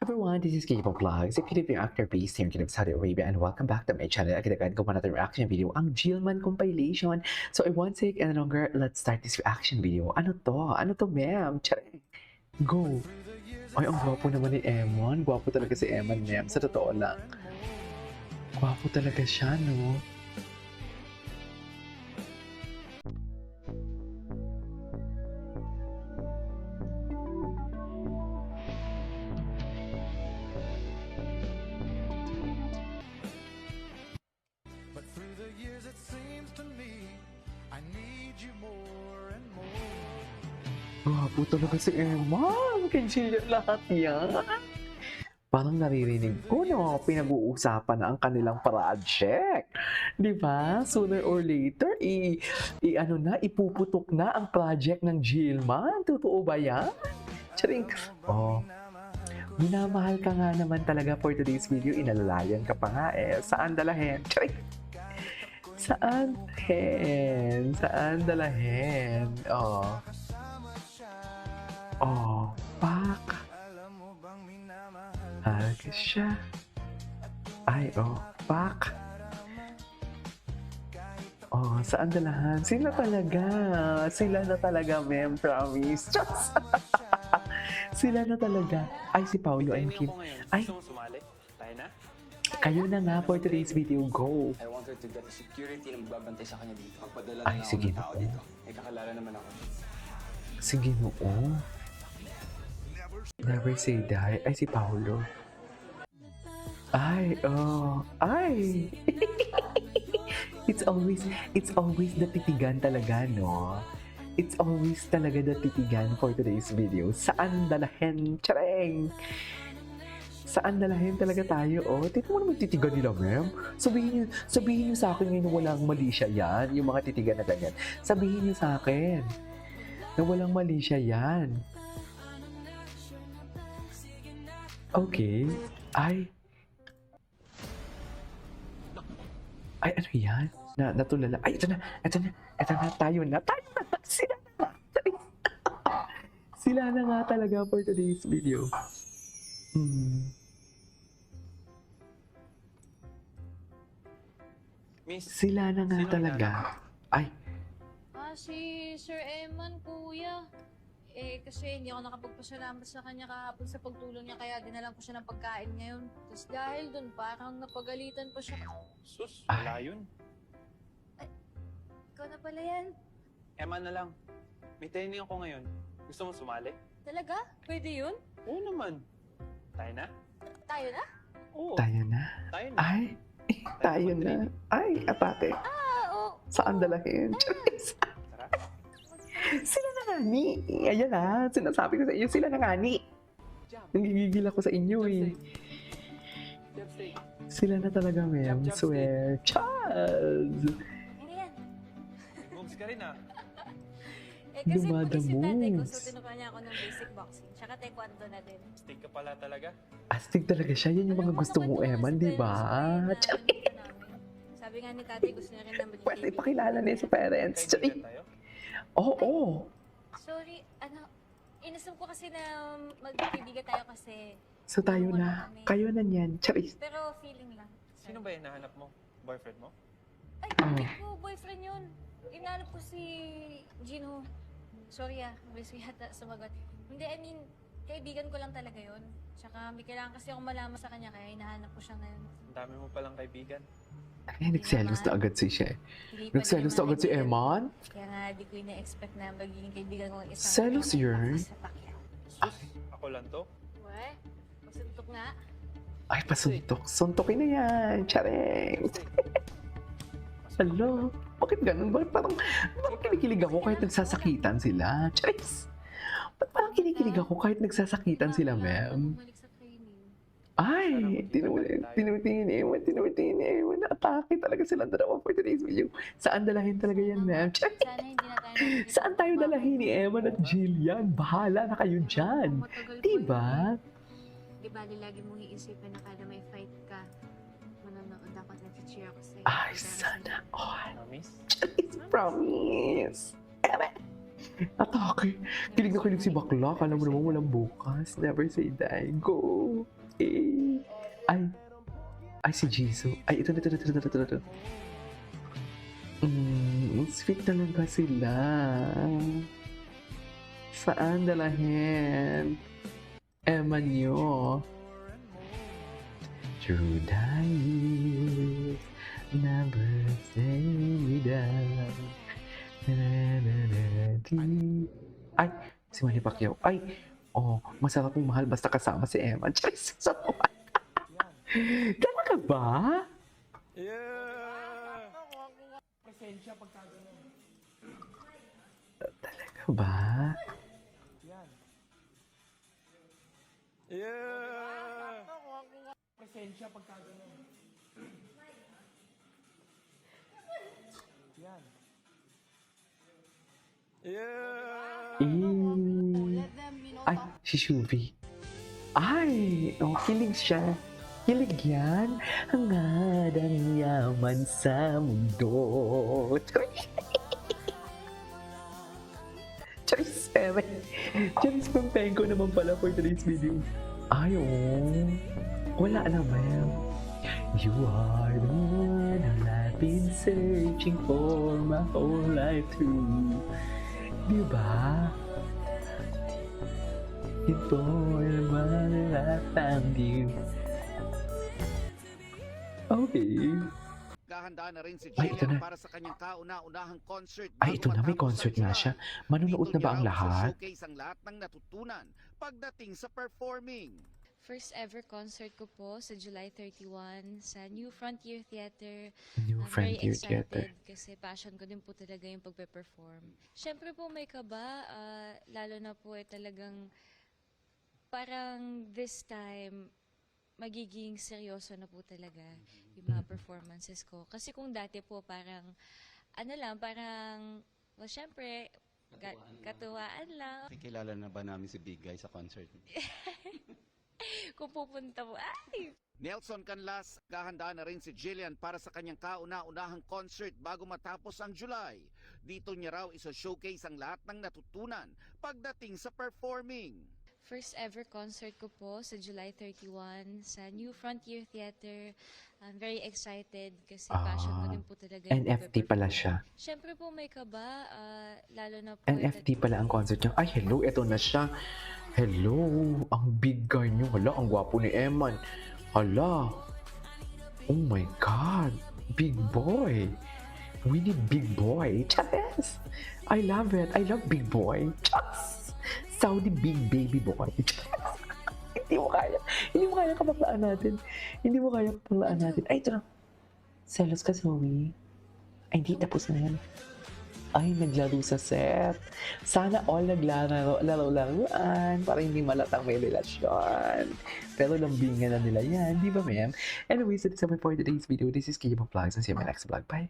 Everyone, this is K-pop Vlogs, a Filipino actor based here in Saudi Arabia, and welcome back to my channel. Agad-agad ko pa natin reaction video, ang Jilman compilation. So I won't take any longer, let's start this reaction video. Ano to? Ano to, ma'am? Charing. Go! Ay, ang gwapo naman ni Eman. Gwapo talaga si Eman, ma'am. Sa totoo lang. Gwapo talaga siya, no? But through the years it seems to me I need you more and more. Gwapo talaga si Eman. Kay Jillian lahat yan. Parang naririnig ko, no, pinag-uusapan na ang kanilang project. Di ba? Sooner or later, ano na, ipuputok na ang project ng Jilman. Totoo ba yan? Charing. Oh, minamahal ka nga naman talaga for today's video. Inalalayan ka pa nga eh. Saan dalahin? Charing. Saan dalahin? Saan dalahin? Oh. Oh, pak. Aga siya. Ay, oh, pak. Oh, saan dalahan? Sila talaga. Sila na talaga, ma'am. Promise. Just. Sila na talaga. Ay, si Paulo and Kim. Ay, Gusto mo sumali? Tayo na? kayo na nga for today's video. Go. I want her to get a security na magbabantay sa kanya dito. Magpadala Ay, na ako sige ng tao na. dito. May kakalala naman ako. Sige, oo. Never say die. Ay, si Paulo. Ay, oh. Ay. It's always the titigan talaga, no? It's always talaga the titigan for today's video. Saan dalahin? Chareng! Saan dalahin talaga tayo, oh? Tignan mo naman titigan nila, ma'am. Sabihin niyo sa akin ngayon na walang mali siya yan, yung mga titigan na ganyan. Sabihin niyo sa akin na walang mali siya yan. Okay. Ay, ano yan? Natulala. Ay, ito na, tayo na. Sila na nga. Sila na nga talaga for today's video. Miss, Sila na nga Sino talaga. Ay, Si Sir Eman, kuya. Kasi hindi ako nakapagpasalamat sa kanya kahapon sa pagtulong niya, kaya dinalan ko siya ng pagkain ngayon. Tapos dahil dun, parang napagalitan pa siya. sus, wala yun. Ikaw na pala yan. Emma na lang. May training ako ngayon. Gusto mo sumali? Talaga? Pwede yun? Oo naman. Tayo na? Tayo na? Oo, tayo na. tayo na. Ay, tayo na. Ay, apate. Oo. Saan dalahin? Tara. Sila na nga ni. Ayan na, sinasabi ko sa inyo, sila na nga ni. Nangigigil ako sa inyo eh. Jump stay. Sila na talaga, ma'am. Jump, jump, Swear. Charles! Ano yan? Moves ka rin ah. Kasi pag si tatay ko, Lumadamoves. so tinukuha niya ako ng basic boxing. Tsaka taekwondo na din. Stick ka pala talaga. Astig talaga siya. Yan yung mga gusto mo, Eman, di ba? Sabi nga ni tatay, gusto niya rin na maging Pwede kaibigan. ipakilala niya sa parents. Kaibigan tayo? Oo. Sorry, inasam ko kasi na magkaibigan tayo kasi. So tayo na. Kayo na niyan. Charis. Pero feeling lang. Sino ba yung nahanap mo? Boyfriend mo? Ay, Oh. hindi ko boyfriend yun. Inanap ko si Gino. Sorry mabilis ko yata sumagot. Hindi, I mean, kaibigan ko lang talaga yun. Tsaka may kailangan kasi akong malaman sa kanya, kaya hinahanap ko siya ngayon. Ang dami mo palang kaibigan. Ay, nagselos na agad si siya. Hindi pa Nagselos na naman agad si kaibigan. Eman? Kaya nga, di ko ina-expect na magiging kaibigan ko ang isang Selos yun? Sus, ako lang to. Weh, magsuntok nga. Ay, pasuntok. Suntokin na yan. Charing. Hello? Bakit ganun? Bakit parang kinikilig ako kahit nagsasakitan sila? Charis! Ba't parang kinikilig ako kahit nagsasakitan sila, ma'am? Bumalik sa training. Ay, tinutingin ni Ewan. Atake talaga silang dalawa for today's video. Saan dalahin talaga yan, ma'am? Charis! Sana hindi na tayo nakikita Saan tayo ng dalahin ni Ewan at Jillian? Bahala na kayo dyan. Matagal pa Diba? yun. Di ba, lagi mong iisipin na kada may fight ka, manonood ako at nag-cheer ako sa'yo. Ay, sana all. Miss? Charis, promise. Ewan! Atake. Kilig na kilig si bakla. Kala mo naman walang bukas. Never say die. Go. Eh. Ay, si Jisoo. Ay, ito. Sweet talaga sila. Saan dalahin? Emma nyo. Through the years, never say me down. Ay, si Manny Pacquiao. Ay, masarap yung mahal basta kasama si Emma. Diyos, sa naman. Talaga ba? Talaga ba? Ay, si Shuvi. Ay, kilig siya. Kilig yan. Hangad ang yaman sa mundo. Charis, Charis Pampenko naman pala for today's video. Ay, wala naman. You are the one I've been searching for my whole life through. Diba? Ito naman I found you. Okay. Gahanda na rin si Ay, ito Jillian na. para sa kanyang kauna-unahang concert. Ay, ito na, may bago matapos concert ang nga July. siya. Manonood Dito na ba niya ang raw lahat? showcase ang lahat ng natutunan pagdating sa performing. First ever concert ko po sa July 31 sa New Frontier Theater. New I'm Frontier very excited Theater. kasi passion ko din po talaga yung pagpe-perform. Siyempre po may kaba, lalo na po talagang parang this time magiging seryoso na po talaga yung mga performances ko. Kasi kung dati po parang, well syempre, katuwaan lang. Kilala na ba namin si Big Guy sa concert? Kung pupunta po, Nelson Canlas, gahanda na rin si Jillian para sa kanyang kauna-unahang concert bago matapos ang July. Dito niya raw iso-showcase ang lahat ng natutunan pagdating sa performing. first ever concert ko po sa July 31 sa New Frontier Theater. I'm very excited kasi passion ko din po talaga yung NFT pala pagpe-perform. siya. Siyempre po may kaba, lalo na po NFT pala ang concert niya. Ay, hello, eto na siya. Hello, ang big guy niyo. Hala, ang gwapo ni Eman. Hala. Oh my God. Big boy. We need big boy. Charis. I love it. I love big boy. Charis. Saudi big baby boy. Charis. Hindi mo kaya. Hindi mo kaya kapaklaan natin. Hindi mo kaya kapaklaan natin. Ay, ito na. Selos ka, Zoe. Ay, hindi. Tapos na yan. Ay, naglaro sa set. Sana all naglaro-laruan para hindi malatang may relasyon. Pero lambingan na nila yan, di ba, ma'am? Anyways, that's it for today's video. This is Kiyama Vlogs and see you in my next vlog. Bye!